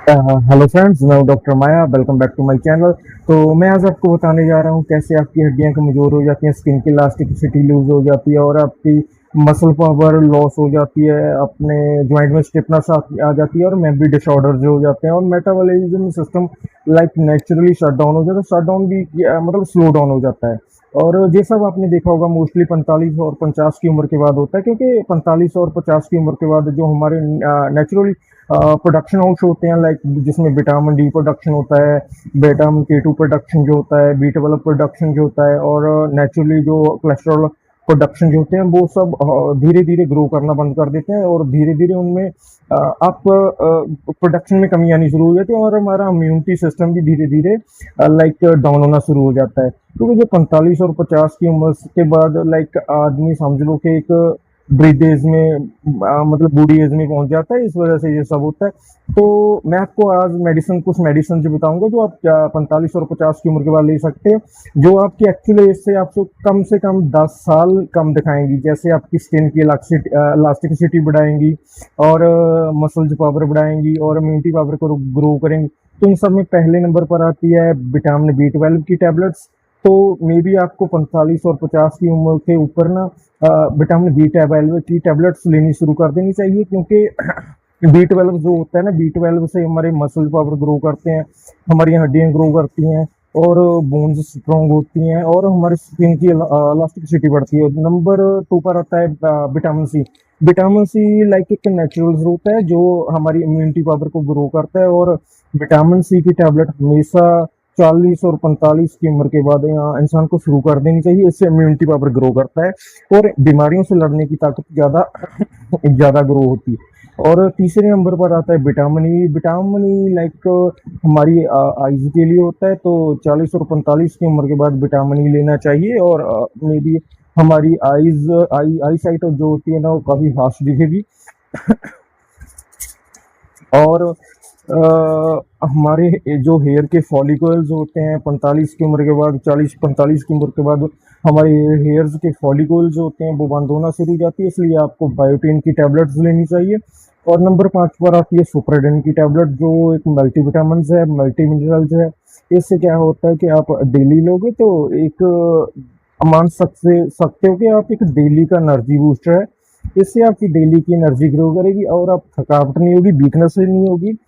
Hello friends, मैं हूं doctor Maya. Welcome back to my channel. तो मैं आज आपको बताने जा रहा हूं कैसे आपकी हड्डियां कमज़ोर हो जाती हैं, स्किन की इलास्टिसिटी लूज हो जाती है और आपकी मसल पावर लॉस हो जाती है, अपने जॉइंट में स्टिफनेस आ जाती है और मेमोरी डिसऑर्डर जो हो जाते हैं और metabolism system like naturally shut down हो जाता है। शट डाउन भी मतलब स्लो डाउन हो जाता है। और ये सब आपने देखा होगा मोस्टली 45 और 50 की उम्र के बाद होता है, क्योंकि 45 और 50 की उम्र के बाद जो हमारे नेचुरली प्रोडक्शन हाउस होते हैं, लाइक जिसमें विटामिन डी प्रोडक्शन होता है, विटामिन के टू प्रोडक्शन जो होता है, बी ट्वेल्व प्रोडक्शन जो होता है और नेचुरली जो कोलेस्ट्रॉल प्रोडक्शन जो होते हैं वो सब धीरे धीरे ग्रो करना बंद कर देते हैं और धीरे धीरे उनमें आप प्रोडक्शन में कमी आनी शुरू हो जाती है और हमारा इम्यूनिटी सिस्टम भी धीरे धीरे लाइक डाउन होना शुरू हो जाता है। क्योंकि जो 45 और 50 की उम्र के बाद लाइक आदमी समझ लो कि एक वृद्ध एज में मतलब बूढ़ी एज में पहुंच जाता है, इस वजह से ये सब होता है। तो मैं आपको आज कुछ मेडिसिन जो बताऊंगा जो आप 45 और 50 की उम्र के बाद ले सकते हैं, जो आपकी एक्चुअली एज से कम 10 साल कम दिखाएंगी। जैसे आपकी स्किन की इलास्टिसिटी बढ़ाएंगी और मसल्स पावर बढ़ाएंगी और इम्यूनिटी पावर को ग्रो करेंगी। तो इन सब में पहले नंबर पर आती है विटामिन बी 12 की टेबलेट्स। तो मे बी आपको 45 और 50 की उम्र के ऊपर ना विटामिन बी 12 की टेबलेट्स लेनी शुरू कर देनी चाहिए, क्योंकि बी 12 जो होता है ना, बी 12 से हमारे मसल पावर ग्रो करते हैं, हमारी हड्डियां ग्रो करती हैं और बोन्स स्ट्रॉन्ग होती हैं और हमारे स्किन की इलास्टिसिटी बढ़ती है। नंबर 2 पर आता है vitamin C. Vitamin C like एक नेचुरल स्रोत है जो हमारी इम्यूनिटी पावर को ग्रो करता है और विटामिन सी की टेबलेट हमेशा 40 और 45 की उम्र के बाद इंसान को शुरू कर देनी चाहिए। इससे इम्यूनिटी पावर ग्रो करता है और बीमारियों से लड़ने की ताकत ज्यादा ज्यादा ग्रो होती है। और तीसरे नंबर पर आता है vitamin E. Vitamin E like हमारी आईज के लिए होता है। तो 40 और 45 की उम्र के बाद विटामिन ई लेना चाहिए और मे बी हमारी आई साइट जो होती है ना वो काफी फास्ट दिखेगी। और हमारे जो हेयर के फॉलिकल्स होते हैं 45 की उम्र के बाद, 40-45 की उम्र के बाद हमारे हेयर्स के फॉलिकल्स होते हैं वो बंद होना शुरू हो जाती है, इसलिए आपको बायोटिन की टेबलेट्स लेनी चाहिए। और नंबर 5 पर आती है सुपरडेन की टेबलेट, जो एक मल्टीविटामिन है, मल्टी मिनरल्स है। इससे क्या होता है कि आप डेली लोगे तो एक मान सकते हो कि आप एक डेली का एनर्जी बूस्टर है। इससे आपकी डेली की एनर्जी ग्रो करेगी और आप थकावट नहीं होगी, वीकनेस नहीं होगी